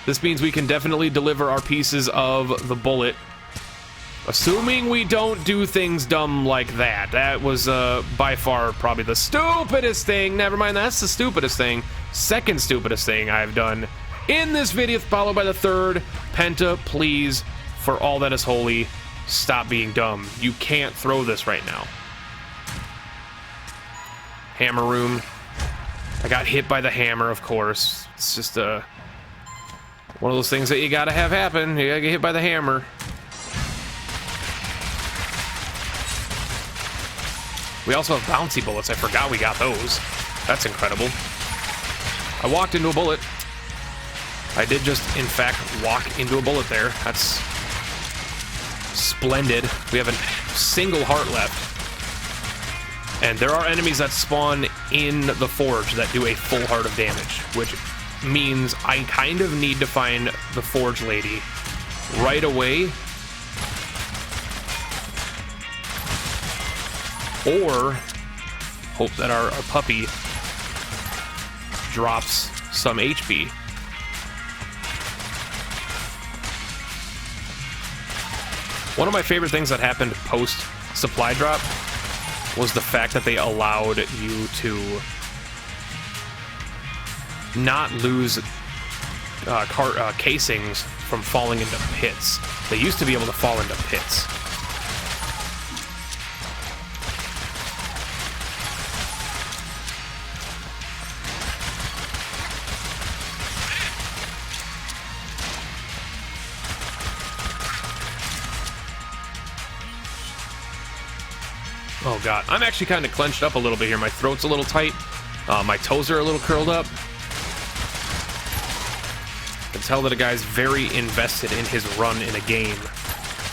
This means we can definitely deliver our pieces of the bullet. Assuming we don't do things dumb like that. That was by far probably the stupidest thing. Never mind, that's the stupidest thing. Second stupidest thing I've done in this video, followed by the third. Penta, please for all that is holy, stop being dumb. You can't throw this right now. Hammer room. I got hit by the hammer, of course. It's just one of those things that you gotta have happen. You gotta get hit by the hammer. We also have bouncy bullets. I forgot we got those. That's incredible. I walked into a bullet. I did just, in fact, walk into a bullet there. That's splendid. We have a single heart left. And there are enemies that spawn in the forge that do a full heart of damage, which means I kind of need to find the forge lady right away, or hope that our puppy drops some HP. One of my favorite things that happened post supply drop was the fact that they allowed you to not lose casings from falling into pits. They used to be able to fall into pits. Oh god, I'm actually kind of clenched up a little bit here. My throat's a little tight. My toes are a little curled up. I can tell that a guy's very invested in his run in a game,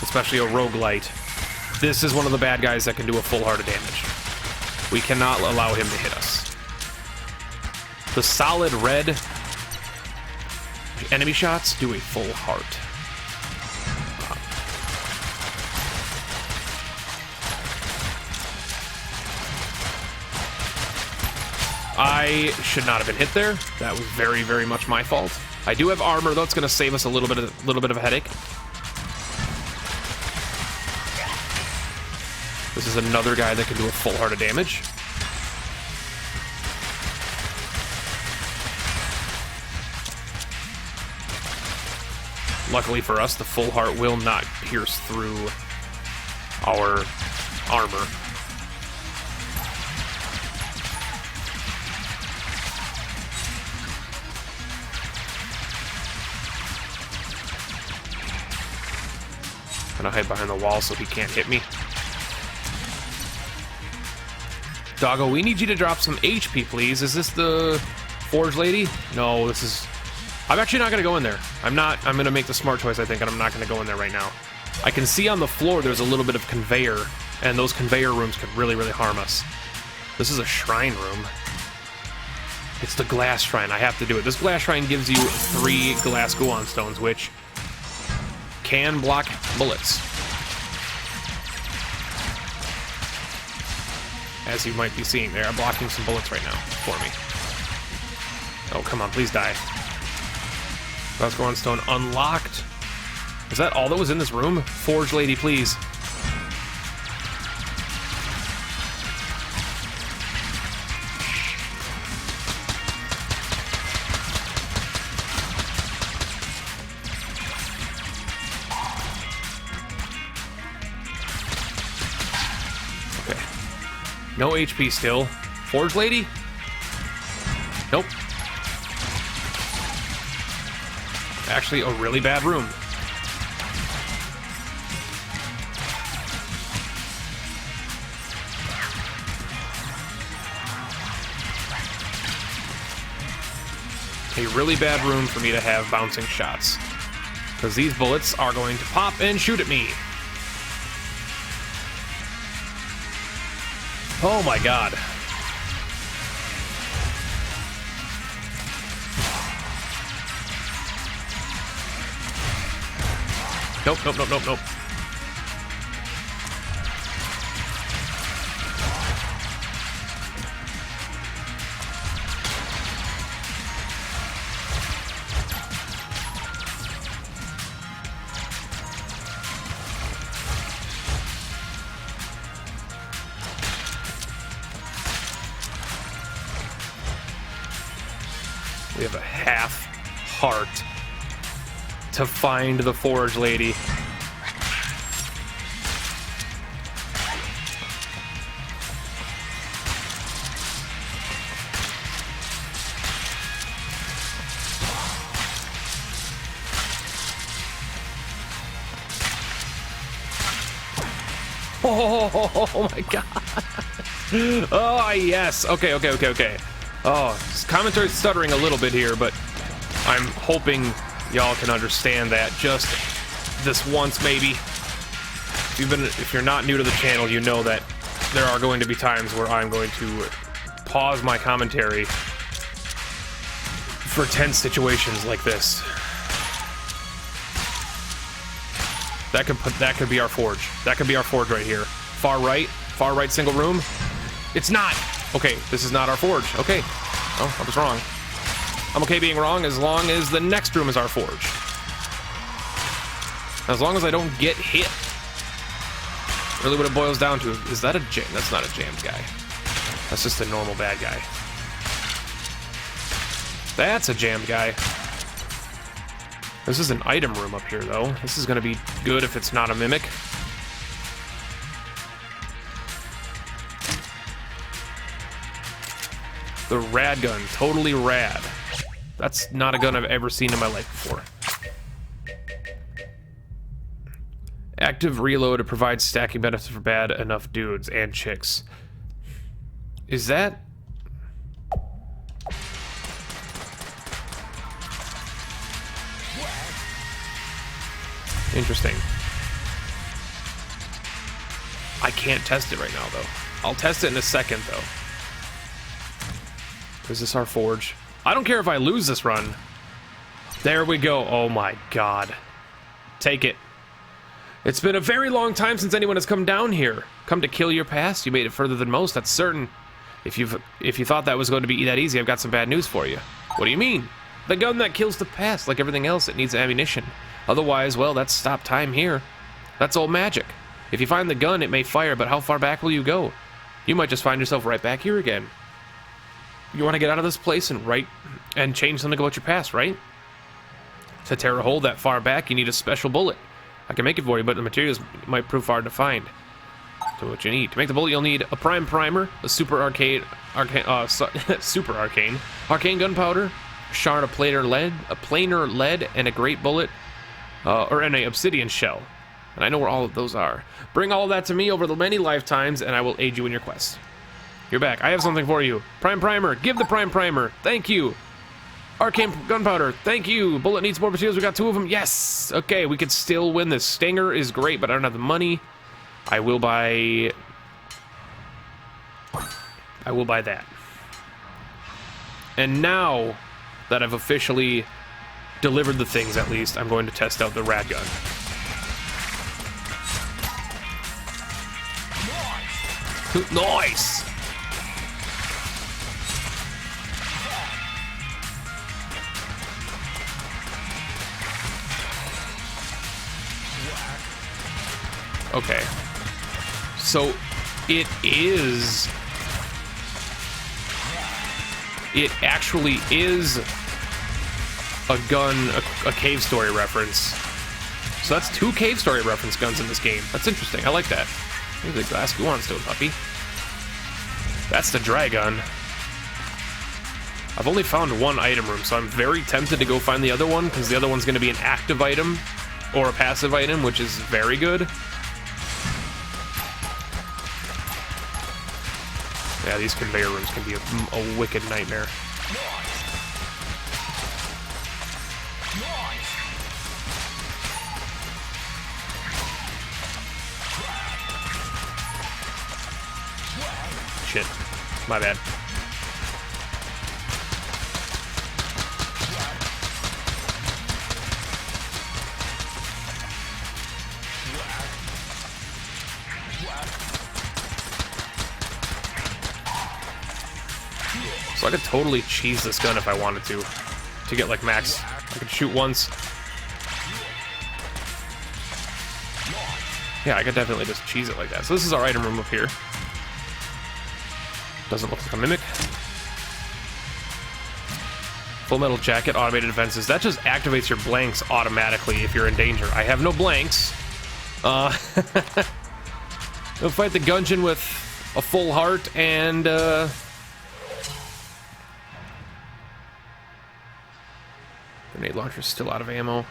especially a roguelite. This is one of the bad guys that can do a full heart of damage. We cannot allow him to hit us. The solid red enemy shots do a full heart. I should not have been hit there. That was very, very much my fault. I do have armor, though. It's going to save us a little bit of a headache. This is another guy that can do a full heart of damage. Luckily for us, the full heart will not pierce through our armor. Gonna hide behind the wall so he can't hit me. Doggo, we need you to drop some HP, please. Is this the forge lady? No, this is... I'm actually not gonna go in there. I'm gonna make the smart choice, I think, and I'm not gonna go in there right now. I can see on the floor there's a little bit of conveyor, and those conveyor rooms could really, really harm us. This is a shrine room. It's the glass shrine. I have to do it. This glass shrine gives you 3 glass Gungeon stones, which can block bullets. As you might be seeing, they are blocking some bullets right now for me. Oh, come on, please die. Glass Gungeon stone unlocked. Is that all that was in this room? Forge lady, please. No HP still. Forge lady? Nope. Actually, a really bad room. A really bad room for me to have bouncing shots. Because these bullets are going to pop and shoot at me. Oh my god. Nope, nope, nope, nope, nope. We have a half heart to find the forge lady. Oh my god. Oh, yes. Okay. Oh, this commentary's stuttering a little bit here, but I'm hoping y'all can understand that just this once, maybe. If you're not new to the channel, you know that there are going to be times where I'm going to pause my commentary for tense situations like this. That could be our forge. That could be our forge right here. Far right single room. It's not. Okay, this is not our forge. Okay. Oh, I was wrong. I'm okay being wrong as long as the next room is our forge. As long as I don't get hit. Really what it boils down to. Is that a jam? That's not a jammed guy. That's just a normal bad guy. That's a jammed guy. This is an item room up here, though. This is going to be good if it's not a mimic. The rad gun. Totally rad. That's not a gun I've ever seen in my life before. Active reload to provide stacking benefits for bad enough dudes and chicks. Is that... interesting. I can't test it right now, though. I'll test it in a second, though. Is this our forge? I don't care if I lose this run. There we go. Oh my god. Take it. It's been a very long time since anyone has come down here. Come to kill your past? You made it further than most, that's certain. If you thought that was going to be that easy, I've got some bad news for you. What do you mean? The gun that kills the past, like everything else, it needs ammunition. Otherwise, well, that's stop time here. That's old magic. If you find the gun, it may fire, but how far back will you go? You might just find yourself right back here again. You want to get out of this place and change something about your past, right? To tear a hole that far back, you need a special bullet. I can make it for you, but the materials might prove hard to find. So what you need. To make the bullet, you'll need a prime primer, a super arcane gunpowder, a shard of planar lead, and a great bullet, or an obsidian shell. And I know where all of those are. Bring all of that to me over the many lifetimes, and I will aid you in your quest. You're back. I have something for you. Prime primer. Give the prime primer. Thank you. Arcane gunpowder. Thank you. Bullet needs more materials. We got 2 of them. Yes. Okay, we could still win this. Stinger is great, but I don't have the money. I will buy that. And now that I've officially delivered the things, at least, I'm going to test out the rad gun. Nice. Okay. So it actually is a gun, a Cave Story reference. So that's 2 Cave Story reference guns in this game. That's interesting. I like that. Maybe the glass Guan stone puppy. That's the Dragon. I've only found 1 item room, so I'm very tempted to go find the other one, because the other one's going to be an active item or a passive item, which is very good. Yeah, these conveyor rooms can be a wicked nightmare. Shit. My bad. So I could totally cheese this gun if I wanted to get like max. I could shoot once. Yeah, I could definitely just cheese it like that. So this is our item room up here. Doesn't look like a mimic. Full metal jacket, automated defenses. That just activates your blanks automatically if you're in danger. I have no blanks. We'll fight the Gungeon with a full heart and grenade launcher's still out of ammo.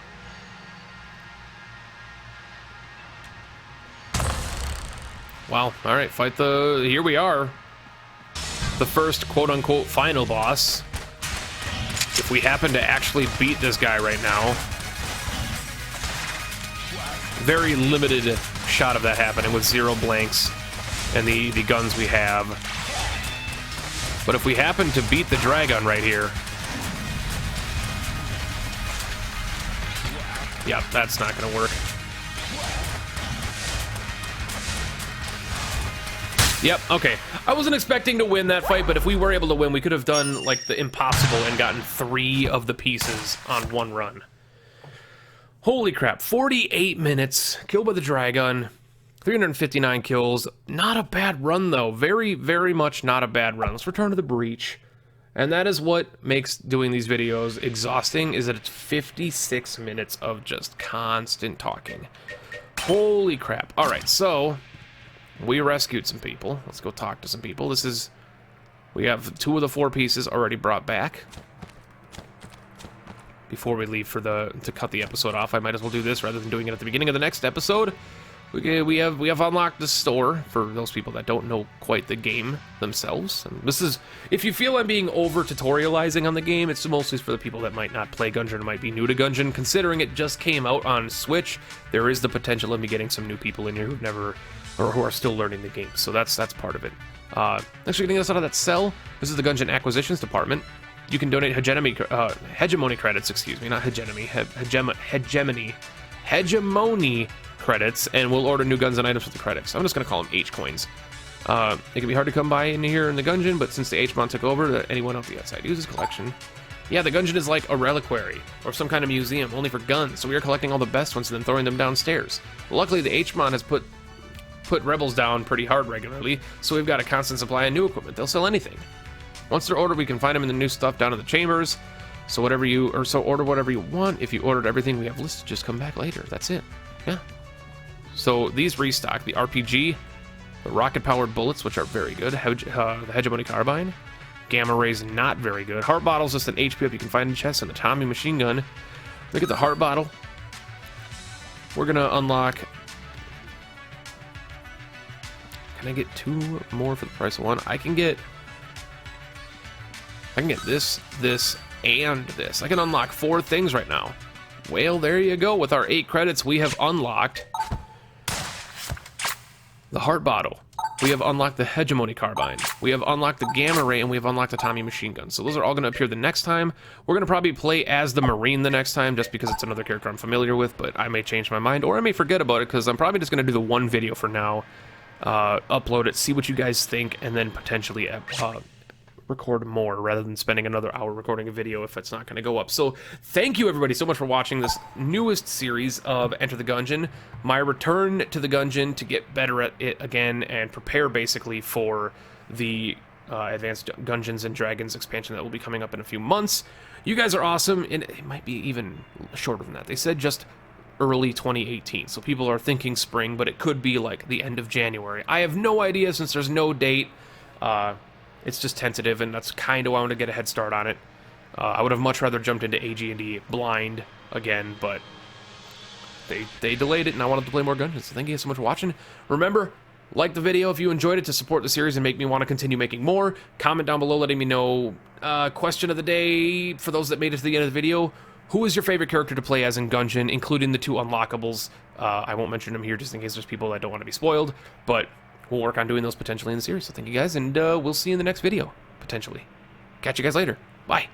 Wow. All right, fight the... Here we are. The first quote-unquote final boss. If we happen to actually beat this guy right now... Very limited shot of that happening with 0 blanks and the guns we have. But if we happen to beat the dragon right here... Yep, that's not gonna work. Yep, okay. I wasn't expecting to win that fight, but if we were able to win, we could have done, like, the impossible and gotten 3 of the pieces on 1 run. Holy crap, 48 minutes, killed by the dragon, 359 kills. Not a bad run, though. Very, very much not a bad run. Let's return to the breach. And that is what makes doing these videos exhausting, is that it's 56 minutes of just constant talking. Holy crap. All right, so... we rescued some people. Let's go talk to some people. We have 2 of the 4 pieces already brought back. Before we leave to cut the episode off, I might as well do this rather than doing it at the beginning of the next episode. We have unlocked the store for those people that don't know quite the game themselves. And this is, if you feel I'm being over tutorializing on the game, it's mostly for the people that might not play Gungeon or might be new to Gungeon. Considering it just came out on Switch, there is the potential of me getting some new people in here who've never, or who are still learning the game. So that's part of it. Actually, getting us out of that cell. This is the Gungeon Acquisitions Department. You can donate hegemony credits, excuse me, not hegemony, hegemony credits, and we'll order new guns and items with the credits. I'm just going to call them H-coins. It can be hard to come by in here in the Gungeon, but since the H-Mon took over, anyone off the outside uses collection. Yeah, the Gungeon is like a reliquary, or some kind of museum, only for guns, so we are collecting all the best ones and then throwing them downstairs. Luckily, the H-Mon has put rebels down pretty hard regularly, so we've got a constant supply of new equipment. They'll sell anything. Once they're ordered, we can find them in the new stuff down in the chambers. So order whatever you want. If you ordered everything we have listed, just come back later. That's it. Yeah. So these restock the RPG, the rocket-powered bullets, which are very good. The hegemony carbine, gamma rays, not very good. Heart bottles, just an HP up you can find in chests, and the Tommy machine gun. Look at the heart bottle. We're gonna unlock. Can I get 2 more for the price of 1? I can get this, and this. I can unlock 4 things right now. Well, there you go. With our 8 credits, we have unlocked the heart bottle. We have unlocked the hegemony carbine. We have unlocked the gamma ray, and we have unlocked the Tommy machine gun. So those are all going to appear the next time. We're going to probably play as the Marine the next time, just because it's another character I'm familiar with, but I may change my mind, or I may forget about it, because I'm probably just going to do the 1 video for now, upload it, see what you guys think, and then potentially record more rather than spending another hour recording a video if it's not going to go up. So thank you everybody so much for watching this newest series of Enter the Gungeon, my return to the Gungeon to get better at it again and prepare basically for the Advanced Dungeons and Dragons expansion that will be coming up in a few months. You guys are awesome, and it might be even shorter than that. They said just early 2018, so people are thinking spring, but it could be like the end of January. I have no idea since there's no date. It's just tentative, and that's kind of why I want to get a head start on it. I would have much rather jumped into AG&D blind again, but they delayed it, and I wanted to play more Gungeon, so thank you guys so much for watching. Remember, like the video if you enjoyed it to support the series and make me want to continue making more. Comment down below letting me know. Question of the day, for those that made it to the end of the video, who is your favorite character to play as in Gungeon, including the 2 unlockables? I won't mention them here just in case there's people that don't want to be spoiled, but we'll work on doing those potentially in the series. So thank you guys, and we'll see you in the next video, potentially. Catch you guys later. Bye.